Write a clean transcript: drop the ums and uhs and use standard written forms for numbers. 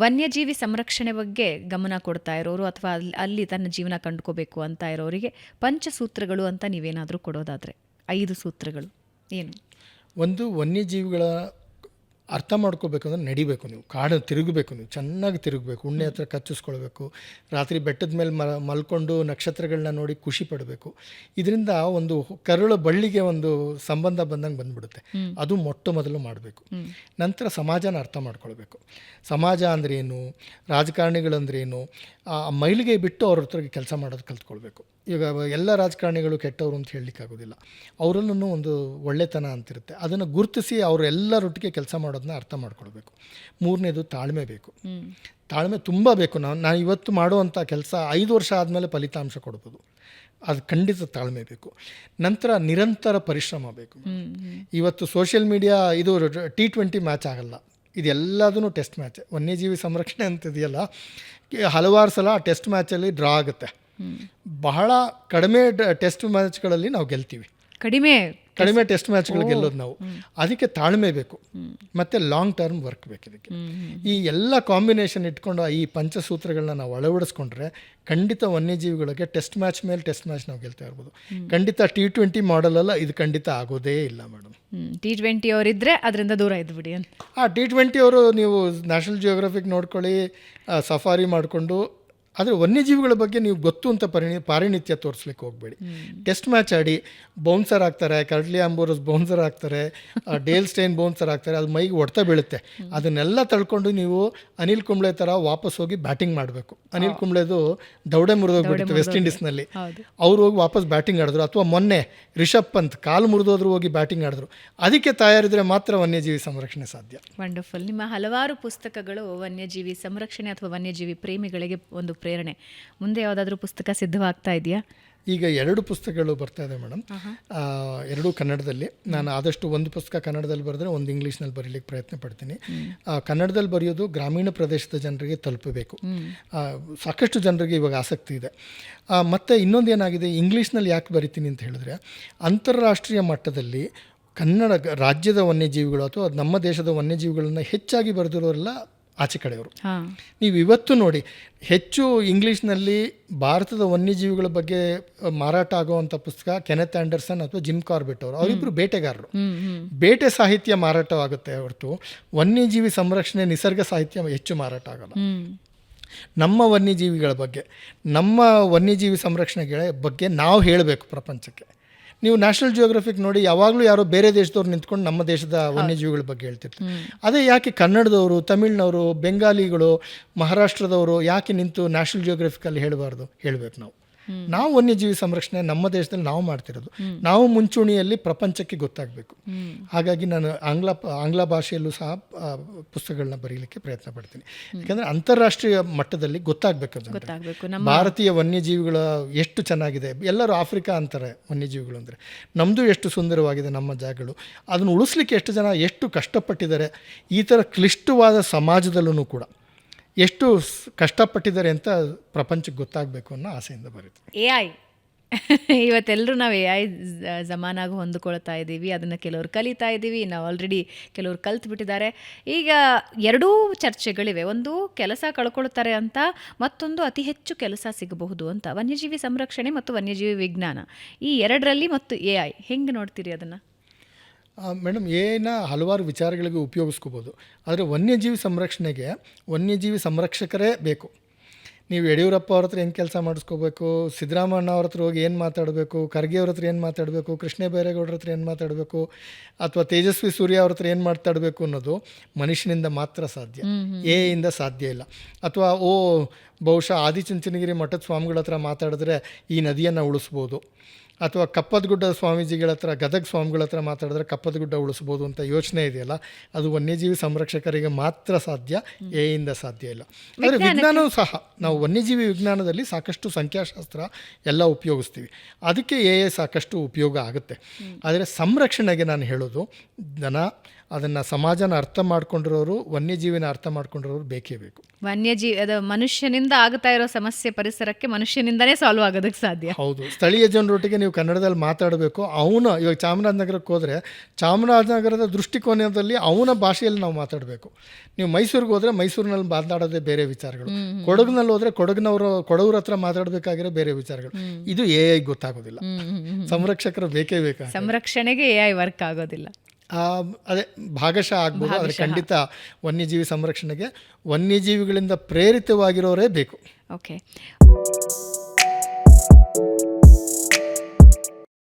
ವನ್ಯಜೀವಿ ಸಂರಕ್ಷಣೆ ಬಗ್ಗೆ ಗಮನ ಕೊಡ್ತಾ ಇರೋರು ಅಥವಾ ಅಲ್ಲಿ ತನ್ನ ಜೀವನ ಕಂಡುಕೋಬೇಕು ಅಂತ ಇರೋರಿಗೆ ಪಂಚಸೂತ್ರಗಳು ಅಂತ ನೀವೇನಾದರೂ ಕೊಡೋದಾದರೆ 5 ಸೂತ್ರಗಳು ಏನು? ಒಂದು, ವನ್ಯಜೀವಿಗಳ ಅರ್ಥ ಮಾಡ್ಕೋಬೇಕಂದ್ರೆ ನಡಿಬೇಕು, ನೀವು ಕಾಡು ತಿರುಗಬೇಕು, ನೀವು ಚೆನ್ನಾಗಿ ತಿರುಗಬೇಕು, ಉಣ್ಣೆ ಹತ್ರ ಕಚ್ಚಿಸ್ಕೊಳ್ಬೇಕು, ರಾತ್ರಿ ಬೆಟ್ಟದ ಮೇಲೆ ಮಲ್ಕೊಂಡು ನಕ್ಷತ್ರಗಳನ್ನ ನೋಡಿ ಖುಷಿ ಪಡಬೇಕು. ಇದರಿಂದ ಒಂದು ಕರುಳ ಬಳ್ಳಿಗೆ ಒಂದು ಸಂಬಂಧ ಬಂದಂಗೆ ಬಂದ್ಬಿಡುತ್ತೆ. ಅದು ಮೊಟ್ಟ ಮೊದಲು ಮಾಡಬೇಕು. ನಂತರ ಸಮಾಜನ ಅರ್ಥ ಮಾಡ್ಕೊಳ್ಬೇಕು. ಸಮಾಜ ಅಂದ್ರೆ ಏನು, ರಾಜಕಾರಣಿಗಳಂದ್ರೇನು, ಮೈಲಿಗೆ ಬಿಟ್ಟು ಅವ್ರ ಹತ್ರಗೆ ಕೆಲಸ ಮಾಡೋದು ಕಲ್ತ್ಕೊಳ್ಬೇಕು. ಈಗ ಎಲ್ಲ ರಾಜಕಾರಣಿಗಳು ಕೆಟ್ಟವರು ಅಂತ ಹೇಳಲಿಕ್ಕಾಗೋದಿಲ್ಲ. ಅವರಲ್ಲೂ ಒಂದು ಒಳ್ಳೆತನ ಅಂತಿರುತ್ತೆ, ಅದನ್ನು ಗುರುತಿಸಿ ಅವರೆಲ್ಲರೊಟ್ಟಿಗೆ ಕೆಲಸ ಮಾಡೋದನ್ನ ಅರ್ಥ ಮಾಡ್ಕೊಳ್ಬೇಕು. ಮೂರನೇದು ತಾಳ್ಮೆ ಬೇಕು. ತಾಳ್ಮೆ ತುಂಬ ಬೇಕು. ನಾನು ಇವತ್ತು ಮಾಡುವಂಥ ಕೆಲಸ 5 ವರ್ಷ ಆದಮೇಲೆ ಫಲಿತಾಂಶ ಕೊಡ್ಬೋದು, ಅದು ಖಂಡಿತ ತಾಳ್ಮೆ ಬೇಕು. ನಂತರ ನಿರಂತರ ಪರಿಶ್ರಮ ಬೇಕು. ಇವತ್ತು ಸೋಷಿಯಲ್ ಮೀಡಿಯಾ ಇದು T20 ಮ್ಯಾಚ್ ಆಗಲ್ಲ, ಇದೆಲ್ಲದೂ ಟೆಸ್ಟ್ ಮ್ಯಾಚ್. ವನ್ಯಜೀವಿ ಸಂರಕ್ಷಣೆ ಅಂತಿದೆಯಲ್ಲ, ಹಲವಾರು ಸಲ ಆ ಟೆಸ್ಟ್ ಮ್ಯಾಚಲ್ಲಿ ಡ್ರಾ ಆಗುತ್ತೆ. ಬಹಳ ಕಡಿಮೆ ಟೆಸ್ಟ್ ಮ್ಯಾಚ್ಗಳಲ್ಲಿ ನಾವು ಗೆಲ್ತೀವಿ, ಕಡಿಮೆ ಟೆಸ್ಟ್ ಮ್ಯಾಚ್ಗಳು ಗೆಲ್ಲೋದು ನಾವು. ಅದಕ್ಕೆ ತಾಳ್ಮೆ ಬೇಕು, ಮತ್ತು ಲಾಂಗ್ ಟರ್ಮ್ ವರ್ಕ್ ಬೇಕು. ಇದಕ್ಕೆ ಈ ಎಲ್ಲ ಕಾಂಬಿನೇಷನ್ ಇಟ್ಕೊಂಡು ಈ ಪಂಚಸೂತ್ರಗಳನ್ನ ನಾವು ಅಳವಡಿಸ್ಕೊಂಡ್ರೆ ಖಂಡಿತ ವನ್ಯಜೀವಿಗಳಿಗೆ ಟೆಸ್ಟ್ ಮ್ಯಾಚ್ ಮೇಲೆ ಟೆಸ್ಟ್ ಮ್ಯಾಚ್ ನಾವು ಗೆಲ್ತಾ ಇರ್ಬೋದು. ಖಂಡಿತ T20 ಮಾಡಲಲ್ಲ, ಇದು ಖಂಡಿತ ಆಗೋದೇ ಇಲ್ಲ ಮೇಡಮ್. T20 ಅವರಿದ್ದರೆ ಅದರಿಂದ ದೂರ ಇದ್ಬಿಡಿ. T20 ಅವರು ನೀವು ನ್ಯಾಷನಲ್ ಜಿಯೋಗ್ರಫಿಕ್ ನೋಡ್ಕೊಳ್ಳಿ, ಸಫಾರಿ ಮಾಡಿಕೊಂಡು, ಆದರೆ ವನ್ಯಜೀವಿಗಳ ಬಗ್ಗೆ ನೀವು ಗೊತ್ತು ಅಂತ ಪಾರಿಣಿತ್ಯ ತೋರಿಸ್ಲಿಕ್ಕೆ ಹೋಗಬೇಡಿ. ಟೆಸ್ಟ್ ಮ್ಯಾಚ್ ಆಡಿ ಬೌನ್ಸರ್ ಆಗ್ತಾರೆ, ಕರ್ಡ್ಲಿ ಆಂಬೋರಸ್ ಬೌನ್ಸರ್ ಆಗ್ತಾರೆ, ಡೇಲ್ ಸ್ಟೈನ್ ಬೌನ್ಸರ್ ಆಗ್ತಾರೆ, ಅದು ಮೈಗೆ ಹೊಡ್ತಾ ಬೀಳುತ್ತೆ. ಅದನ್ನೆಲ್ಲ ತಳ್ಕೊಂಡು ನೀವು ಅನಿಲ್ ಕುಂಬ್ಳೆ ಥರ ವಾಪಸ್ ಹೋಗಿ ಬ್ಯಾಟಿಂಗ್ ಮಾಡಬೇಕು. ಅನಿಲ್ ಕುಂಬ್ಳೆದು ದೌಡೆ ಮುರಿದೋಗ್ಬಿಡುತ್ತೆ ವೆಸ್ಟ್ ಇಂಡೀಸ್ನಲ್ಲಿ, ಅವ್ರು ಹೋಗಿ ವಾಪಸ್ ಬ್ಯಾಟಿಂಗ್ ಆಡಿದ್ರು. ಅಥವಾ ಮೊನ್ನೆ ರಿಷಬ್ ಪಂತ್ ಕಾಲು ಮುರಿದೋದ್ರು ಹೋಗಿ ಬ್ಯಾಟಿಂಗ್ ಆಡಿದ್ರು. ಅದಕ್ಕೆ ತಯಾರಿದ್ರೆ ಮಾತ್ರ ವನ್ಯಜೀವಿ ಸಂರಕ್ಷಣೆ ಸಾಧ್ಯ. ವಂಡರ್ಫುಲ್. ನಿಮ್ಮ ಹಲವಾರು ಪುಸ್ತಕಗಳು ವನ್ಯಜೀವಿ ಸಂರಕ್ಷಣೆ ಅಥವಾ ವನ್ಯಜೀವಿ ಪ್ರೇಮಿಗಳಿಗೆ ಒಂದು ಪ್ರೇರಣೆ. ಮುಂದೆ ಯಾವುದಾದ್ರೂ ಪುಸ್ತಕ ಸಿದ್ಧವಾಗ್ತಾ ಇದೆಯಾ? ಈಗ 2 ಪುಸ್ತಕಗಳು ಬರ್ತಾ ಇದೆ ಮೇಡಮ್, 2 ಕನ್ನಡದಲ್ಲಿ. ನಾನು ಆದಷ್ಟು ಒಂದು ಪುಸ್ತಕ ಕನ್ನಡದಲ್ಲಿ ಬರೆದ್ರೆ ಒಂದು ಇಂಗ್ಲೀಷ್ನಲ್ಲಿ ಬರೀಲಿಕ್ಕೆ ಪ್ರಯತ್ನ ಪಡ್ತೀನಿ. ಕನ್ನಡದಲ್ಲಿ ಬರೆಯೋದು ಗ್ರಾಮೀಣ ಪ್ರದೇಶದ ಜನರಿಗೆ ತಲುಪಬೇಕು. ಸಾಕಷ್ಟು ಜನರಿಗೆ ಇವಾಗ ಆಸಕ್ತಿ ಇದೆ. ಮತ್ತು ಇನ್ನೊಂದು ಏನಾಗಿದೆ, ಇಂಗ್ಲೀಷ್ನಲ್ಲಿ ಯಾಕೆ ಬರಿತೀನಿ ಅಂತ ಹೇಳಿದ್ರೆ, ಅಂತಾರಾಷ್ಟ್ರೀಯ ಮಟ್ಟದಲ್ಲಿ ಕನ್ನಡ ರಾಜ್ಯದ ವನ್ಯಜೀವಿಗಳು ಅಥವಾ ನಮ್ಮ ದೇಶದ ವನ್ಯಜೀವಿಗಳನ್ನು ಹೆಚ್ಚಾಗಿ ಬರೆದಿರೋರೆಲ್ಲ ಆಚೆ ಕಡೆಯವರು. ನೀವು ಇವತ್ತು ನೋಡಿ, ಹೆಚ್ಚು ಇಂಗ್ಲೀಷ್ನಲ್ಲಿ ಭಾರತದ ವನ್ಯಜೀವಿಗಳ ಬಗ್ಗೆ ಮಾರಾಟ ಆಗುವಂಥ ಪುಸ್ತಕ ಕೆನೆತ್ ಆ್ಯಂಡರ್ಸನ್ ಅಥವಾ ಜಿಮ್ ಕಾರ್ಬೆಟ್ ಅವರು. ಅವರಿಬ್ಬರು ಬೇಟೆಗಾರರು. ಬೇಟೆ ಸಾಹಿತ್ಯ ಮಾರಾಟವಾಗುತ್ತೆ ಹೊರತು ವನ್ಯಜೀವಿ ಸಂರಕ್ಷಣೆ, ನಿಸರ್ಗ ಸಾಹಿತ್ಯ ಹೆಚ್ಚು ಮಾರಾಟ ಆಗಲ್ಲ. ನಮ್ಮ ವನ್ಯಜೀವಿಗಳ ಬಗ್ಗೆ, ನಮ್ಮ ವನ್ಯಜೀವಿ ಸಂರಕ್ಷಣೆಗಳ ಬಗ್ಗೆ ನಾವು ಹೇಳಬೇಕು ಪ್ರಪಂಚಕ್ಕೆ. ನೀವು ನ್ಯಾಷನಲ್ ಜಿಯೋಗ್ರಫಿಕ್ ನೋಡಿ, ಯಾವಾಗಲೂ ಯಾರೋ ಬೇರೆ ದೇಶದವ್ರು ನಿಂತ್ಕೊಂಡು ನಮ್ಮ ದೇಶದ ವನ್ಯಜೀವಿಗಳ ಬಗ್ಗೆ ಹೇಳ್ತಿರ್ತಾರೆ. ಅದೇ ಯಾಕೆ ಕನ್ನಡದವರು, ತಮಿಳ್ನವರು, ಬೆಂಗಾಲಿಗಳು, ಮಹಾರಾಷ್ಟ್ರದವರು ಯಾಕೆ ನಿಂತು ನ್ಯಾಷನಲ್ ಜಿಯೋಗ್ರಫಿಕಲ್ಲಿ ಹೇಳಬಾರ್ದು? ಹೇಳಬೇಕು. ನಾವು ವನ್ಯಜೀವಿ ಸಂರಕ್ಷಣೆ ನಮ್ಮ ದೇಶದಲ್ಲಿ ನಾವು ಮಾಡ್ತಿರೋದು, ನಾವು ಮುಂಚೂಣಿಯಲ್ಲಿ ಪ್ರಪಂಚಕ್ಕೆ ಗೊತ್ತಾಗಬೇಕು. ಹಾಗಾಗಿ ನಾನು ಆಂಗ್ಲ ಭಾಷೆಯಲ್ಲೂ ಸಹ ಪುಸ್ತಕಗಳನ್ನ ಬರೀಲಿಕ್ಕೆ ಪ್ರಯತ್ನ ಪಡ್ತೀನಿ. ಯಾಕಂದರೆ ಅಂತಾರಾಷ್ಟ್ರೀಯ ಮಟ್ಟದಲ್ಲಿ ಗೊತ್ತಾಗಬೇಕು. ಭಾರತೀಯ ವನ್ಯಜೀವಿಗಳ ಎಷ್ಟು ಚೆನ್ನಾಗಿದೆ. ಎಲ್ಲರೂ ಆಫ್ರಿಕಾ ಅಂತಾರೆ ವನ್ಯಜೀವಿಗಳು ಅಂದರೆ, ನಮ್ಮದು ಎಷ್ಟು ಸುಂದರವಾಗಿದೆ ನಮ್ಮ ಜಾಗಗಳು. ಅದನ್ನು ಉಳಿಸ್ಲಿಕ್ಕೆ ಎಷ್ಟು ಜನ ಎಷ್ಟು ಕಷ್ಟಪಟ್ಟಿದ್ದಾರೆ. ಈ ಥರ ಕ್ಲಿಷ್ಟವಾದ ಸಮಾಜದಲ್ಲೂ ಕೂಡ ಎಷ್ಟು ಕಷ್ಟಪಟ್ಟಿದ್ದಾರೆ ಅಂತ ಪ್ರಪಂಚಕ್ಕೆ ಗೊತ್ತಾಗಬೇಕು ಅನ್ನೋ ಆಸೆಯಿಂದ ಬರುತ್ತೆ. AI ಇವತ್ತೆಲ್ಲರೂ ನಾವು AI ಜಮಾನಾಗ ಹೊಂದಿಕೊಳ್ತಾ ಇದ್ದೀವಿ. ಅದನ್ನು ಕೆಲವರು ಕಲಿತಾ ಇದ್ದೀವಿ, ನಾವು ಆಲ್ರೆಡಿ ಕೆಲವರು ಕಲ್ತ್ಬಿಟ್ಟಿದ್ದಾರೆ. ಈಗ 2 ಚರ್ಚೆಗಳಿವೆ. ಒಂದು, ಕೆಲಸ ಕಳ್ಕೊಳ್ತಾರೆ ಅಂತ, ಮತ್ತೊಂದು ಅತಿ ಹೆಚ್ಚು ಕೆಲಸ ಸಿಗಬಹುದು ಅಂತ. ವನ್ಯಜೀವಿ ಸಂರಕ್ಷಣೆ ಮತ್ತು ವನ್ಯಜೀವಿ ವಿಜ್ಞಾನ, ಈ 2ರಲ್ಲಿ ಮತ್ತು AI ಹೆಂಗೆ ನೋಡ್ತೀರಿ ಅದನ್ನು? ಮೇಡಮ್, ಏನ ಹಲವಾರು ವಿಚಾರಗಳಿಗೆ ಉಪಯೋಗಿಸ್ಕೋಬೋದು. ಆದರೆ ವನ್ಯಜೀವಿ ಸಂರಕ್ಷಣೆಗೆ ವನ್ಯಜೀವಿ ಸಂರಕ್ಷಕರೇ ಬೇಕು. ನೀವು ಯಡಿಯೂರಪ್ಪ ಅವ್ರ ಹತ್ರ ಏನು ಕೆಲಸ ಮಾಡಿಸ್ಕೋಬೇಕು, ಸಿದ್ದರಾಮಣ್ಣ ಅವ್ರ ಹತ್ರ ಹೋಗಿ ಏನು ಮಾತಾಡಬೇಕು, ಖರ್ಗೆ ಅವ್ರ ಹತ್ರ ಏನು ಮಾತಾಡಬೇಕು, ಕೃಷ್ಣ ಬೈರೇಗೌಡರ ಹತ್ರ ಏನು ಮಾತಾಡಬೇಕು, ಅಥವಾ ತೇಜಸ್ವಿ ಸೂರ್ಯ ಅವ್ರ ಹತ್ರ ಏನು ಮಾತಾಡಬೇಕು ಅನ್ನೋದು ಮನುಷ್ಯನಿಂದ ಮಾತ್ರ ಸಾಧ್ಯ, ಇಂದ ಸಾಧ್ಯ ಇಲ್ಲ. ಅಥವಾ ಬಹುಶಃ ಆದಿಚುಂಚನಗಿರಿ ಮಠದ ಸ್ವಾಮಿಗಳ ಹತ್ರ ಮಾತಾಡಿದ್ರೆ ಈ ನದಿಯನ್ನು ಉಳಿಸ್ಬೋದು, ಅಥವಾ ಕಪ್ಪದಗುಡ್ಡ ಸ್ವಾಮೀಜಿಗಳ ಹತ್ರ, ಗದಗ ಸ್ವಾಮಿಗಳ ಹತ್ರ ಮಾತಾಡಿದ್ರೆ ಕಪ್ಪದಗುಡ್ಡ ಉಳಿಸ್ಬೋದು ಅಂತ ಯೋಚನೆ ಇದೆಯಲ್ಲ, ಅದು ವನ್ಯಜೀವಿ ಸಂರಕ್ಷಕರಿಗೆ ಮಾತ್ರ ಸಾಧ್ಯ, ಇಂದ ಸಾಧ್ಯ ಇಲ್ಲ. ಆದರೆ ವಿಜ್ಞಾನವೂ ಸಹ, ನಾವು ವನ್ಯಜೀವಿ ವಿಜ್ಞಾನದಲ್ಲಿ ಸಾಕಷ್ಟು ಸಂಖ್ಯಾಶಾಸ್ತ್ರ ಎಲ್ಲ ಉಪಯೋಗಿಸ್ತೀವಿ, ಅದಕ್ಕೆ ಸಾಕಷ್ಟು ಉಪಯೋಗ ಆಗುತ್ತೆ. ಆದರೆ ಸಂರಕ್ಷಣೆಗೆ ನಾನು ಹೇಳೋದು, ದನ ಅದನ್ನು ಸಮಾಜನ ಅರ್ಥ ಮಾಡ್ಕೊಂಡಿರೋರು, ವನ್ಯಜೀವಿನ ಅರ್ಥ ಮಾಡ್ಕೊಂಡಿರೋರು ಬೇಕೇ ಬೇಕು. ಅದು ಮನುಷ್ಯನಿಂದ ಆಗ್ತಾ ಇರೋ ಸಮಸ್ಯೆ ಪರಿಸರಕ್ಕೆ ಮನುಷ್ಯನಿಂದನೇ ಸಾಲ್ವ್ ಆಗೋದಕ್ಕೆ ಸಾಧ್ಯ. ಹೌದು, ಸ್ಥಳೀಯ ಜನರೊಟ್ಟಿಗೆ ನೀವು ಕನ್ನಡದಲ್ಲಿ ಮಾತಾಡಬೇಕು. ಇವಾಗ ಚಾಮರಾಜನಗರಕ್ಕೆ ಹೋದರೆ ಚಾಮರಾಜನಗರದ ದೃಷ್ಟಿಕೋನದಲ್ಲಿ ಅವನ ಭಾಷೆಯಲ್ಲಿ ನಾವು ಮಾತಾಡಬೇಕು. ನೀವು ಮೈಸೂರಿಗೆ ಹೋದರೆ ಮೈಸೂರಿನಲ್ಲಿ ಮಾತಾಡೋದೇ ಬೇರೆ ವಿಚಾರಗಳು, ಕೊಡಗಿನಲ್ಲಿ ಹೋದರೆ ಕೊಡಗರ ಹತ್ರ ಮಾತಾಡಬೇಕಾಗಿರೋ ಬೇರೆ ವಿಚಾರಗಳು. ಇದು AI ಗೊತ್ತಾಗೋದಿಲ್ಲ. ಸಂರಕ್ಷಕರು ಬೇಕೇ ಬೇಕಾ, ಸಂರಕ್ಷಣೆಗೆ AI ವರ್ಕ್ ಆಗೋದಿಲ್ಲ. ಅದೇ ಭಾಗಶಃ ಆಗ್ಬೋದು, ಆದರೆ ಖಂಡಿತ ವನ್ಯಜೀವಿ ಸಂರಕ್ಷಣೆಗೆ ವನ್ಯಜೀವಿಗಳಿಂದ ಪ್ರೇರಿತವಾಗಿರೋರೇ ಬೇಕು. ಓಕೆ.